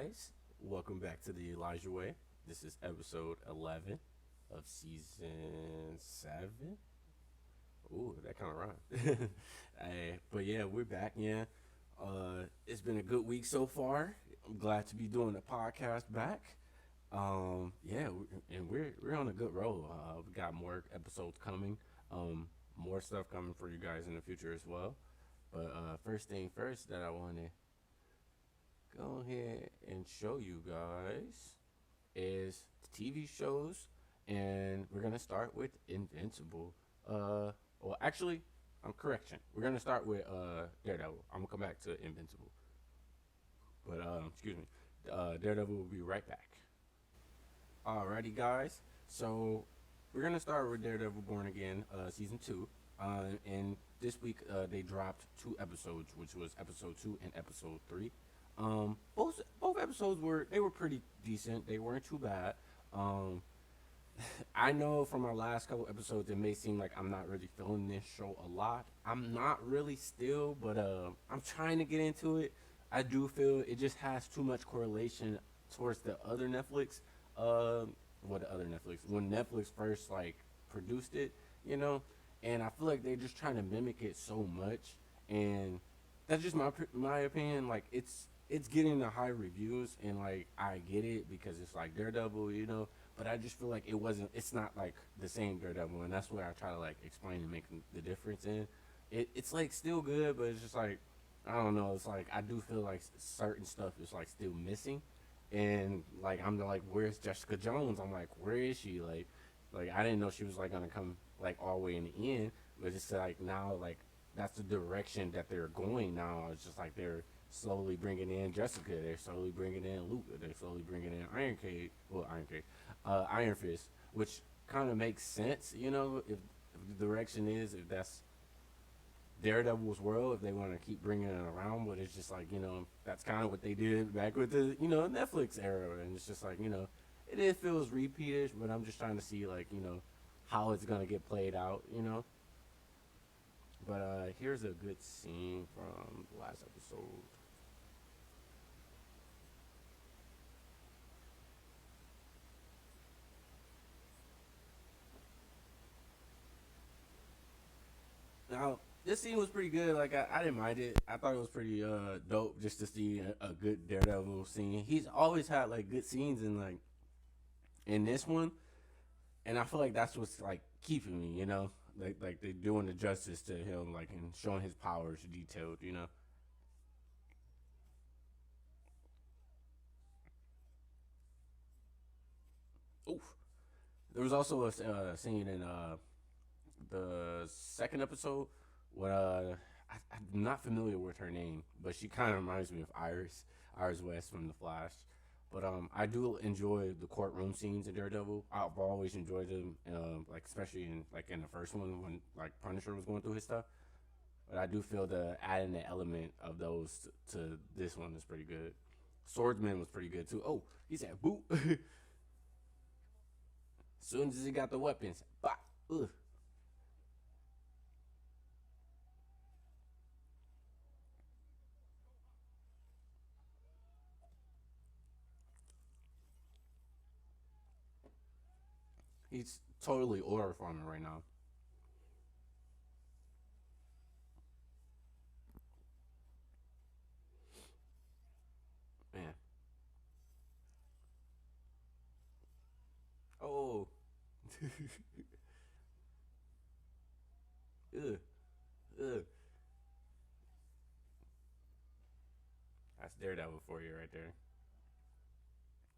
guys? Welcome back to the Elijah Way. This is episode 11 of season 7. Ooh, that kind of rhymed. But yeah, we're back. Yeah, it's been a good week so far. I'm glad to be doing the podcast back. Yeah, and we're on a good roll. We got more episodes coming. More stuff coming for you guys in the future as well. But first thing first that I want to go ahead and show you guys is TV shows, and we're gonna start with Invincible. Well, actually, I'm correction. We're gonna start with Daredevil. I'm gonna come back to Invincible, but excuse me. Daredevil will be right back. Alrighty, guys. So we're gonna start with Daredevil Born Again, season 2. And this week they dropped 2 episodes, which was episode 2 and episode 3. Both episodes were pretty decent. They weren't too bad. Um, I know from our last couple episodes it may seem like I'm not really feeling this show a lot. I'm not really still, but I'm trying to get into it. I do feel it just has too much correlation towards the other Netflix. What the other Netflix? When Netflix first like produced it, you know, and I feel like they're just trying to mimic it so much, and that's just my opinion. Like it's getting the high reviews, and like I get it because it's like Daredevil, you know. But I just feel like it's not like the same Daredevil, and that's where I try to like explain and make the difference in. It's like still good, but it's just like I don't know. It's like I do feel like certain stuff is like still missing, and like I'm like, where's Jessica Jones? I'm like, where is she? Like I didn't know she was like gonna come like all the way in the end, but it's like now like that's the direction that they're going now. It's just like they're slowly bringing in Jessica. They're slowly bringing in Luke. They're slowly bringing in Iron Fist, which kind of makes sense, you know, if the direction is if that's Daredevil's world, if they want to keep bringing it around. But it's just like, you know, that's kind of what they did back with the, you know, Netflix era, and it's just like, you know, it feels repeatish, but I'm just trying to see like, you know, how it's gonna get played out, you know. But here's a good scene from the last episode. Now, this scene was pretty good. Like I didn't mind it. I thought it was pretty dope just to see a good Daredevil scene. He's always had like good scenes in this one, and I feel like that's what's like keeping me. You know, like they're doing the justice to him, like and showing his powers detailed. You know. Oof. There was also a scene in the second episode when I'm not familiar with her name, but she kind of reminds me of Iris West from The Flash. But I do enjoy the courtroom scenes in Daredevil. I've always enjoyed them, like especially in the first one when like Punisher was going through his stuff. But I do feel the adding the element of those to this one is pretty good. Swordsman was pretty good too. Oh, he said boot. As soon as he got the weapons, bah, ugh. He's totally order farming right now, man. Oh, ugh, ugh. That's Daredevil for you right there.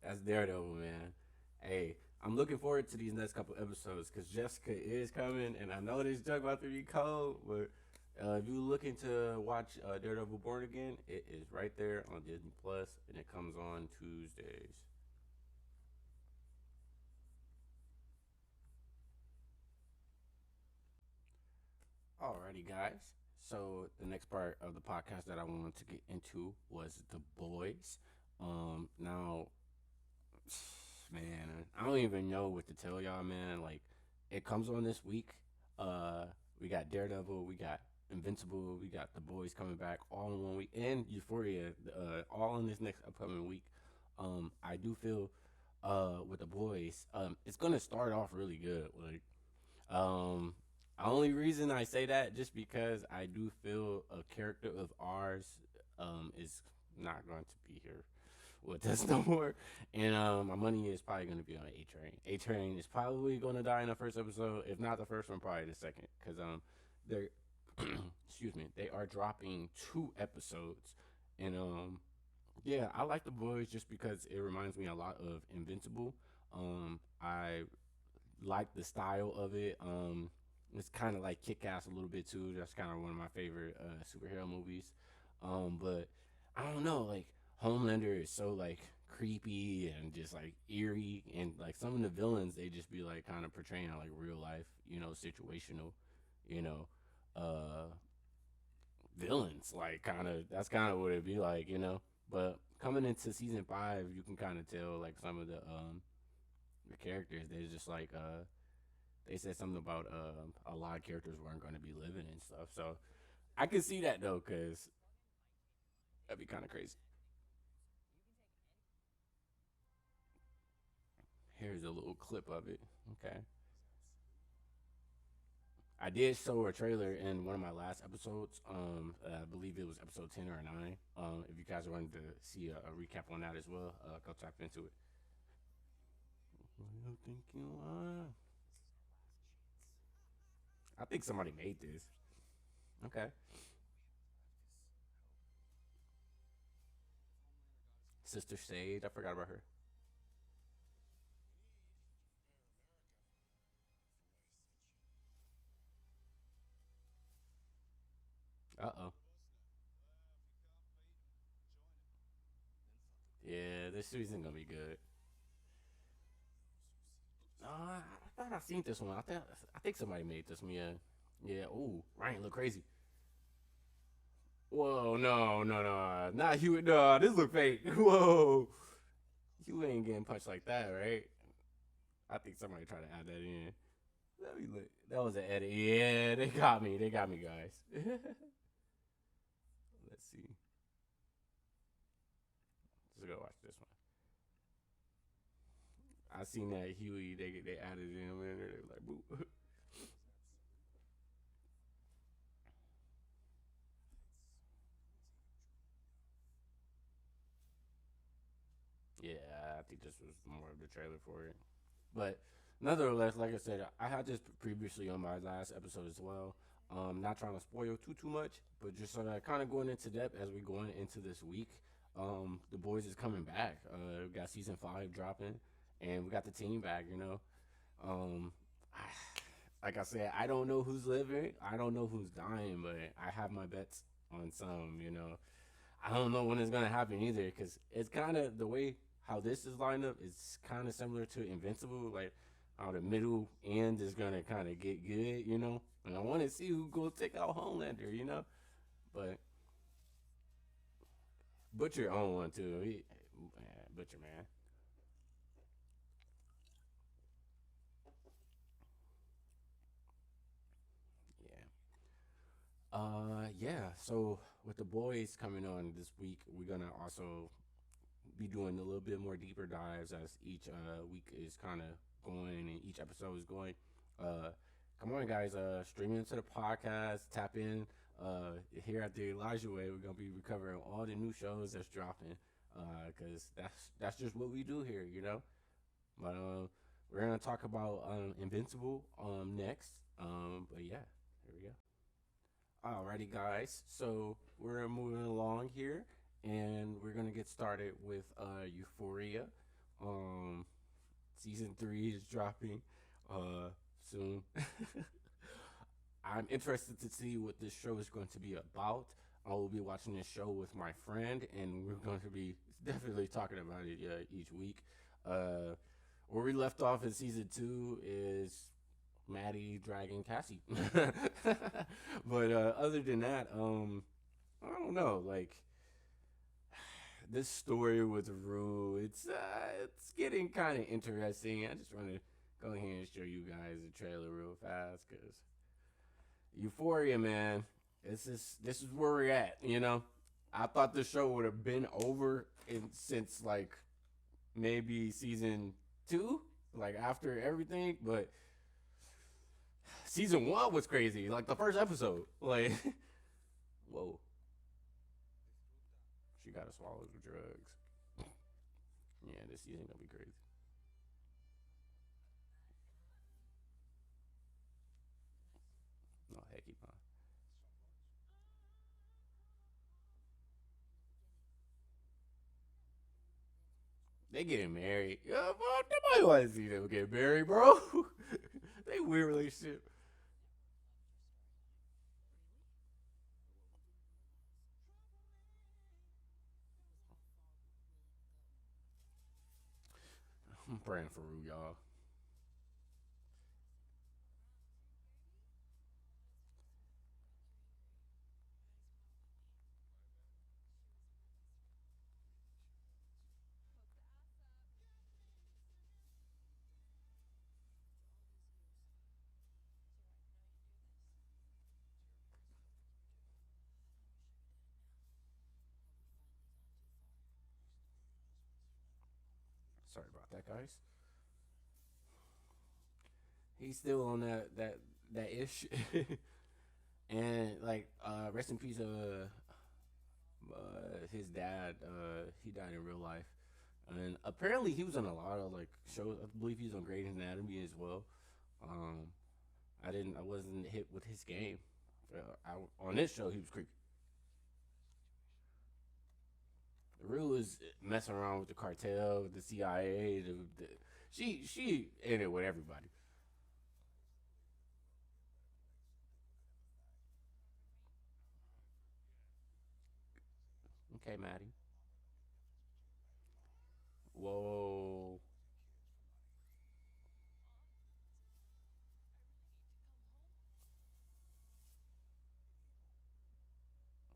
That's Daredevil, man. Hey, I'm looking forward to these next couple episodes because Jessica is coming, and I know this junk about to be cold, but if you're looking to watch Daredevil Born Again, it is right there on Disney Plus, and it comes on Tuesdays. Alrighty, guys. So the next part of the podcast that I wanted to get into was the boys. Now, man, I don't even know what to tell y'all, man. Like, it comes on this week. Uh, we got Daredevil, we got Invincible, we got the boys coming back all in one week, and Euphoria, all in this next upcoming week. I do feel with the boys, it's gonna start off really good. Like, um, only reason I say that just because I do feel a character of ours is not going to be here with us no more, and my money is probably going to be on A Train. A Train is probably going to die in the first episode, if not the first one, probably the second, because they're excuse me, they are dropping 2 episodes, and yeah, I like the boys just because it reminds me a lot of Invincible. I like the style of it. It's kind of like Kick Ass a little bit too. That's kind of one of my favorite superhero movies. But I don't know, like Homelander is so like creepy and just like eerie, and like some of the villains they just be like kind of portraying like real life, situational, you know, uh, villains. Like kind of that's kind of what it'd be like. But coming into season 5, you can kind of tell like some of the characters. They're just like they said something about a lot of characters weren't going to be living and stuff. So I can see that though, cause that'd be kind of crazy. Here's a little clip of it. Okay, I did show a trailer in one of my last episodes. I believe it was episode 10 or 9. If you guys wanted to see a recap on that as well, go tap into it. Who do you think you are? I think somebody made this. Okay, Sister Sage. I forgot about her. Uh oh. Yeah, this season gonna be good. I thought I seen this one. I think somebody made this one. Yeah, yeah. Ooh, Ryan look crazy. Whoa, no, no, no, not Hugh. No, this look fake. Whoa, you ain't getting punched like that, right? I think somebody tried to add that in. Let me look. That was an edit. Yeah, they got me. They got me, guys. Let's see. Let's go watch this one. I seen that Huey. They added him in there. They were like, boo. Yeah, I think this was more of the trailer for it. But nonetheless, like I said, I had this previously on my last episode as well. Not trying to spoil too much, but just kind of going into depth as we going into this week. The boys is coming back. We got season 5 dropping, and we got the team back. Um, I, like I said, I don't know who's living, I don't know who's dying, but I have my bets on some. I don't know when it's gonna happen either, because it's kind of the way how this is lined up is kind of similar to Invincible, like how the middle end is gonna kind of get good. And I want to see who go take out Homelander. But Butcher own one too. Butcher man, yeah. Yeah. So with the boys coming on this week, we're gonna also be doing a little bit more deeper dives as each week is kind of going and each episode is going. Uh, Come on, guys! Stream into the podcast, tap in. Here at the Elijah Way, we're gonna be recovering all the new shows that's dropping. Cause that's just what we do here. But we're gonna talk about Invincible next. But yeah, here we go. Alrighty, guys. So we're moving along here, and we're gonna get started with Euphoria. Um, season 3 is dropping soon. I'm interested to see what this show is going to be about. I will be watching this show with my friend, and we're going to be definitely talking about it each week. Uh, where we left off in season 2 is Maddie dragging Cassie. But other than that, I don't know. Like this story with Rue, it's getting kind of interesting. I just want to go ahead and show you guys the trailer real fast, because Euphoria, man, this is where we're at. I thought the show would have been over since like maybe season two, like after everything. But season one was crazy. Like the first episode, like whoa, she got to swallow the drugs. Yeah, this season gonna be crazy. No, heck, keep on. They getting married. Yeah, bro, nobody want to see them get married, bro. They weird relationship. I'm praying for Rue, y'all. Sorry about that, guys. He's still on that ish, and like rest in peace. His dad, he died in real life, and apparently he was on a lot of like shows. I believe he was on Grey's Anatomy as well. Um, I wasn't hit with his game. On this show, he was creepy. Rue was messing around with the cartel, the CIA. She in it with everybody. Okay, Maddie. Whoa,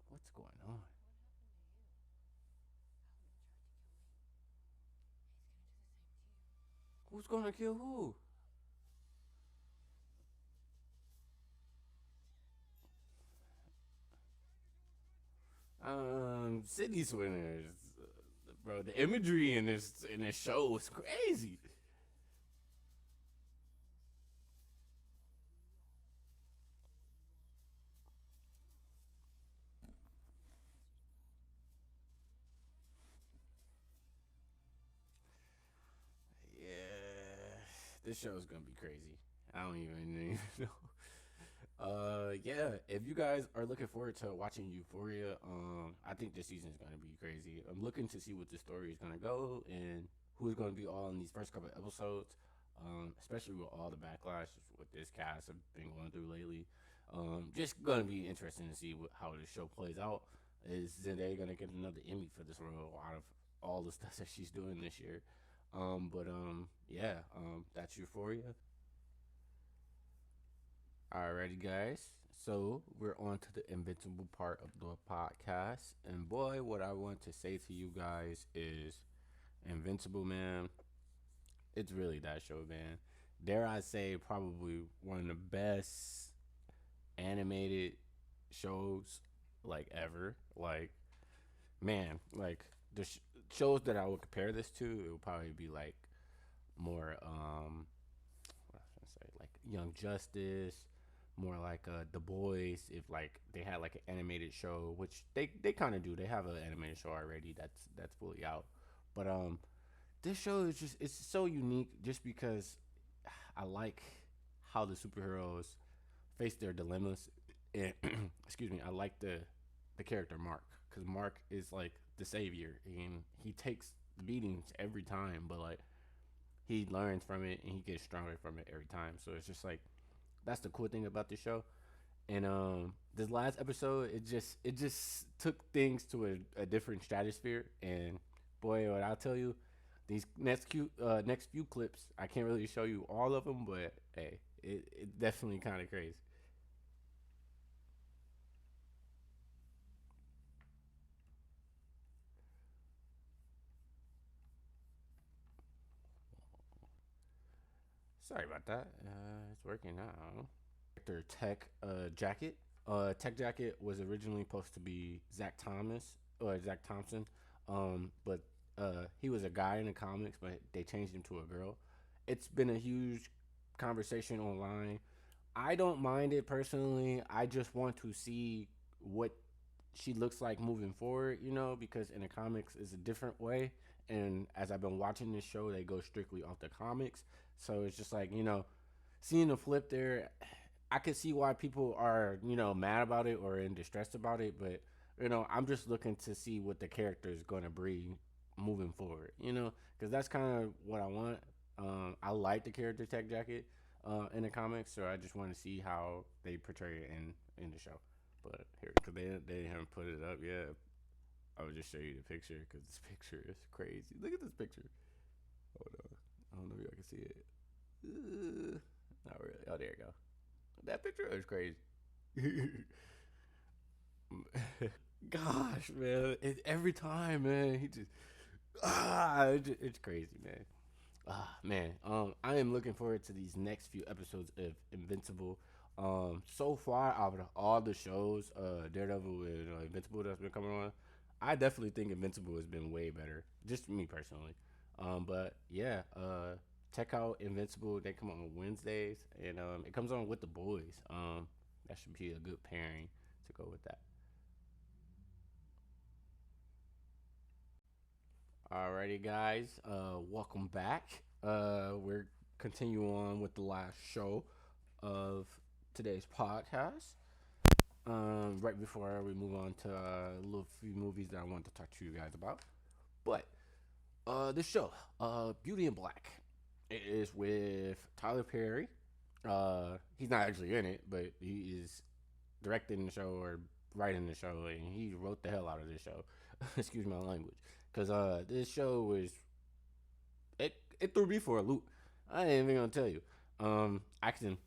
what's going on? Who's gonna kill who? City Swinners, bro. The imagery in this show is crazy. Yeah, this show is gonna be crazy. I don't even know. Yeah. If you guys are looking forward to watching Euphoria, I think this season is gonna be crazy. I'm looking to see what the story is gonna go and who's gonna be all in these first couple of episodes. Especially with all the backlash with this cast have been going through lately. Just gonna be interesting to see how this show plays out. Is Zendaya gonna get another Emmy for this role out of all the stuff that she's doing this year? But yeah, that's Euphoria. Alrighty, guys. So we're on to the invincible part of the podcast, and boy, what I want to say to you guys is, Invincible, man. It's really that show, man. Dare I say, probably one of the best animated shows like ever. Like, man, like the shows that I would compare this to, it would probably be like more what I was gonna say, like Young Justice, more like The Boys. If like they had like an animated show, which they kind of do, they have an animated show already that's fully out. But this show is just it's so unique just because I like how the superheroes face their dilemmas. And excuse me, I like the character Mark because Mark is like the savior and he takes the beatings every time, but like he learns from it and he gets stronger from it every time. So it's just like that's the cool thing about the show. And this last episode, it just took things to a different stratosphere. And boy, what I'll tell you, these next few clips, I can't really show you all of them, but hey, it definitely kind of crazy. Sorry about that. It's working now. Their Tech Jacket was originally supposed to be Zach Thomas or Zach Thompson, but he was a guy in the comics, but they changed him to a girl. It's been a huge conversation online. I don't mind it personally. I just want to see what she looks like moving forward, because in the comics it's a different way. And as I've been watching this show, they go strictly off the comics. So it's just like, seeing the flip there, I could see why people are, mad about it or in distress about it. But, I'm just looking to see what the character is going to bring moving forward, because that's kind of what I want. I like the character Tech Jacket in the comics, so I just want to see how they portray it in the show. But here, because they haven't put it up yet, I would just show you the picture because this picture is crazy. Look at this picture. Hold on. I don't know if y'all can see it. Not really. Oh, there you go. That picture is crazy. Gosh, man. Every time, man, he just... it's crazy, man. Man. I am looking forward to these next few episodes of Invincible. So far, out of all the shows, Daredevil and Invincible that's been coming on, I definitely think Invincible has been way better. Just me personally. But yeah, check out Invincible. They come on Wednesdays, and it comes on with The Boys. That should be a good pairing to go with that. Alrighty, guys. Welcome back. We're continuing on with the last show of today's podcast. Right before we move on to a little few movies that I want to talk to you guys about. But this show, Beauty in Black, it is with Tyler Perry. He's not actually in it, but he is directing the show or writing the show, and he wrote the hell out of this show. Excuse my language, because this show was it threw me for a loop. I ain't even gonna tell you. I can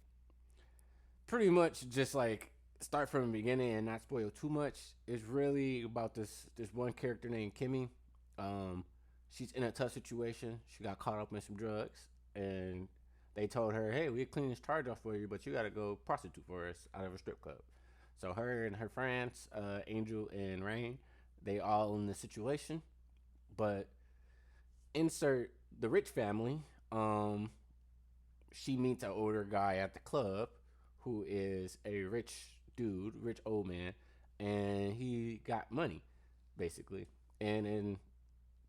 pretty much just like start from the beginning and not spoil too much. It's really about this one character named Kimmy. She's in a tough situation. She got caught up in some drugs, and they told her, "Hey, we clean this charge off for you, but you gotta go prostitute for us out of a strip club." So her and her friends, Angel and Rain, they all in the situation, but insert the rich family. She meets an older guy at the club who is a rich dude, rich old man, and he got money, basically. And then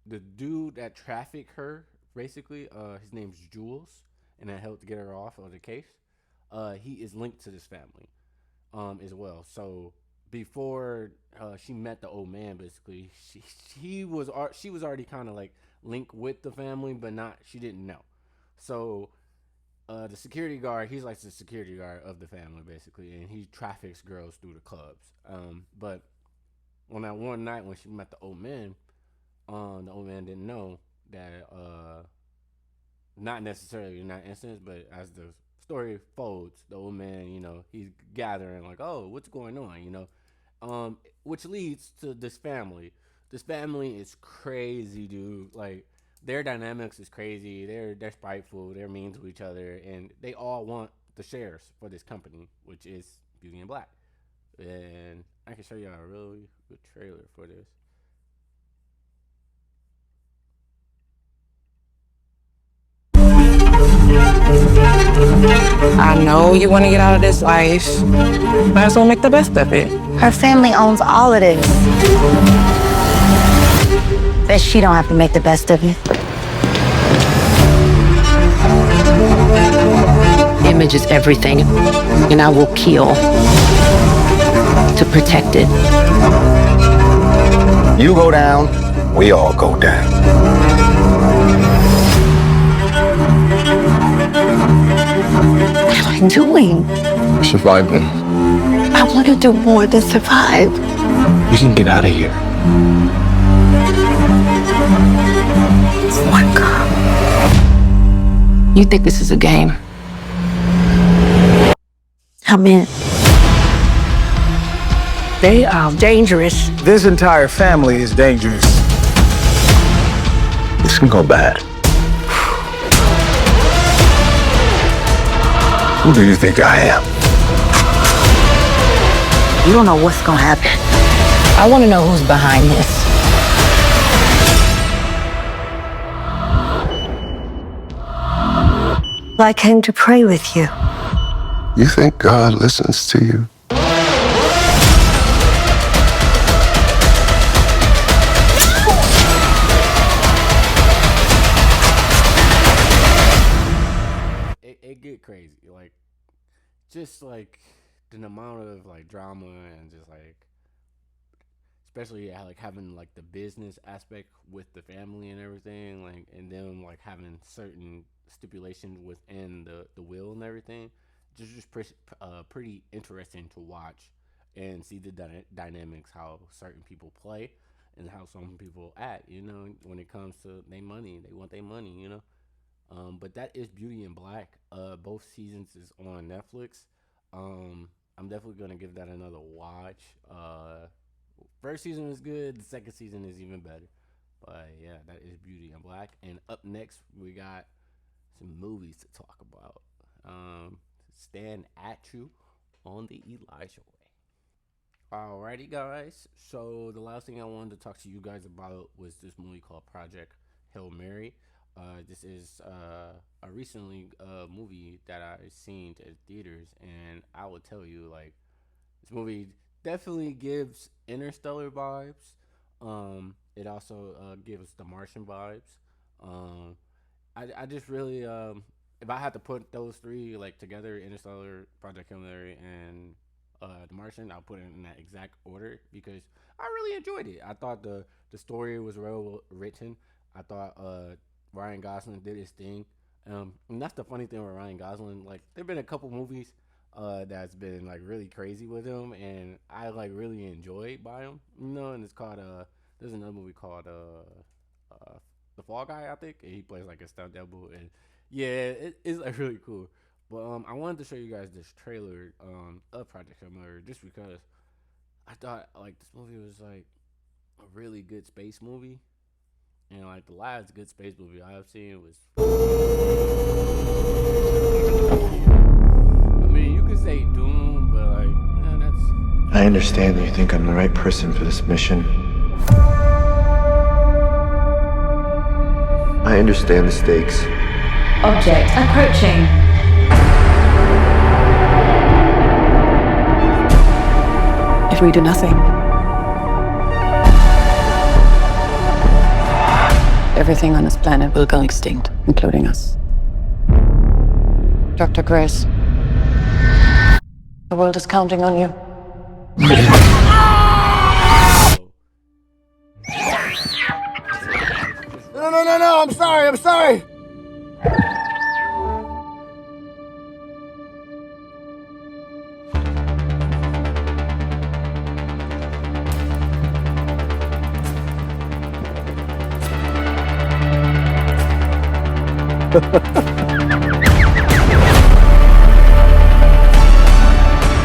the dude that trafficked her, basically, his name's Jules, and that helped get her off of the case. He is linked to this family, as well. So before she met the old man, basically, she was already kind of like linked with the family, but not she didn't know. So the security guard, he's like the security guard of the family, basically, and he traffics girls through the clubs. But on that one night when she met the old man didn't know that, not necessarily in that instance, but as the story folds, the old man, he's gathering like, oh, what's going on, which leads to this family. This family is crazy, dude. Like, their dynamics is crazy. They're spiteful. They're mean to each other, and they all want the shares for this company, which is Beauty and Black. And I can show you a really good trailer for this. I know you want to get out of this life. Might as well make the best of it. Her family owns all of this. Bet she don't have to make the best of it. Image is everything, and I will kill to protect it. You go down, we all go down. What am I doing? Surviving. I want to do more than survive. We can get out of here. Oh my God. You think this is a game? I'm in. They are dangerous. This entire family is dangerous. This can go bad. Who do you think I am? You don't know what's gonna happen. I want to know who's behind this. I came to pray with you. You think God listens to you? It get crazy, like just like the amount of like drama and just like especially like having like the business aspect with the family and everything, like and then like having certain stipulations within the will and everything, pretty interesting to watch and see the dynamics, how certain people play and how some people act, you know, when it comes to their money. They want their money, you know. But that is Beauty in Black. Both seasons is on Netflix. I'm definitely gonna give that another watch. First season was good. The second season is even better. But yeah, that is Beauty in Black. And up next, we got some movies to talk about. Stand At You on the Elijah Way. Alrighty, guys. So the last thing I wanted to talk to you guys about was this movie called Project Hail Mary. This is a recently movie that I've seen at theaters, and I will tell you, like, this movie definitely gives Interstellar vibes. It also gives The Martian vibes. I just really, if I had to put those three like together, Interstellar, Project Hail Mary, and The Martian, I'll put it in that exact order because I really enjoyed it. I thought the story was well written. I thought Ryan Gosling did his thing. And that's the funny thing with Ryan Gosling. Like, there've been a couple movies that's been like really crazy with him, and I like really enjoyed by him. You know, and it's called there's another movie called The Fall Guy, I think, and he plays like a stunt double, and yeah, it's like really cool. But I wanted to show you guys this trailer of Project Hail Mary just because I thought like this movie was like a really good space movie. And like the last good space movie I've seen was, I mean, you could say Doom, but like, man, that's. I understand that you think I'm the right person for this mission. I understand the stakes. Object approaching. If we do nothing, everything on this planet will go extinct, including us. Dr. Grace, the world is counting on you. No, I'm sorry.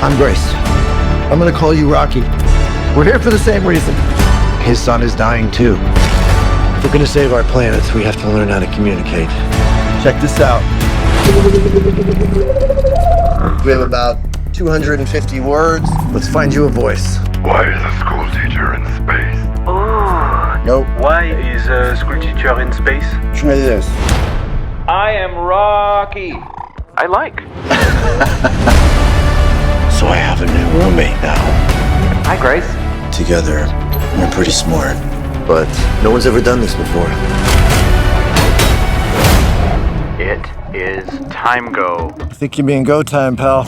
I'm Grace. I'm gonna call you Rocky. We're here for the same reason. His son is dying too. If we're gonna save our planets, we have to learn how to communicate. Check this out. We have about 250 words. Let's find you a voice. Why is a school teacher in space? Nope. Why is a school teacher in space? Try this. I am Rocky. I like. So I have a new roommate now. Hi, Grace. Together, we're pretty smart. But no one's ever done this before. It is time go. I think you're being go time, pal.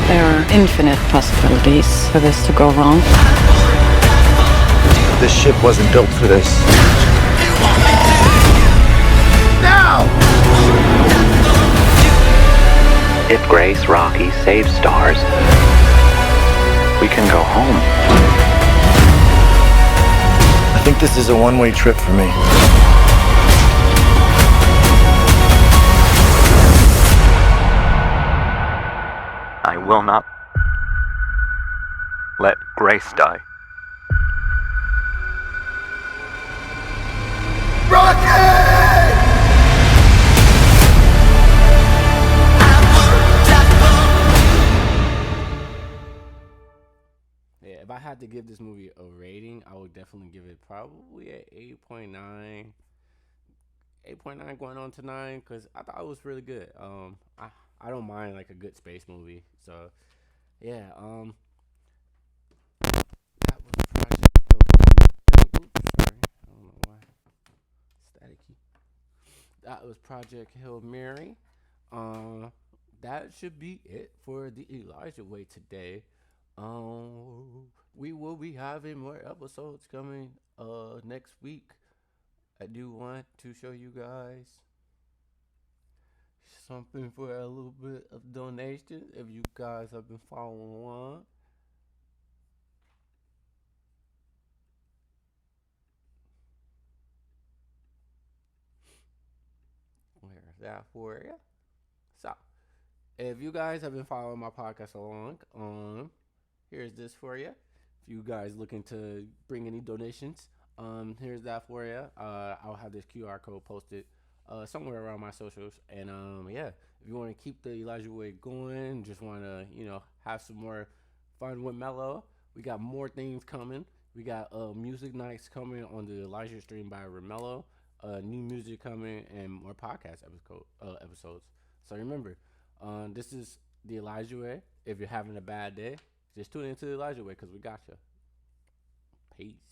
There are infinite possibilities for this to go wrong. This ship wasn't built for this. Now! If Grace Rocky saves stars, we can go home. I think this is a one-way trip for me. I will not let Grace die. Yeah, if I had to give this movie a rating, I would definitely give it probably an 8.9. 8.9 going on to 9 because I thought it was really good. I don't mind like a good space movie. So yeah, that was Project Hill. Oops, sorry, I don't know why. Staticky. That was Project Hill Mary. That should be it for the Elijah Way today. We will be having more episodes coming next week. I do want to show you guys something for a little bit of donation if you guys have been following along. Where's that for you? So, if you guys have been following my podcast along, here's this for you. If you guys looking to bring any donations, here's that for you. I'll have this QR code posted somewhere around my socials. And yeah, if you want to keep the Elijah Way going, just want to have some more fun with Mello, we got more things coming. We got music nights coming on the Elijah stream by RaMelo. New music coming and more podcast episodes. So remember, this is the Elijah Way. If you're having a bad day, just tune into the Elijah Way because we got you. Peace.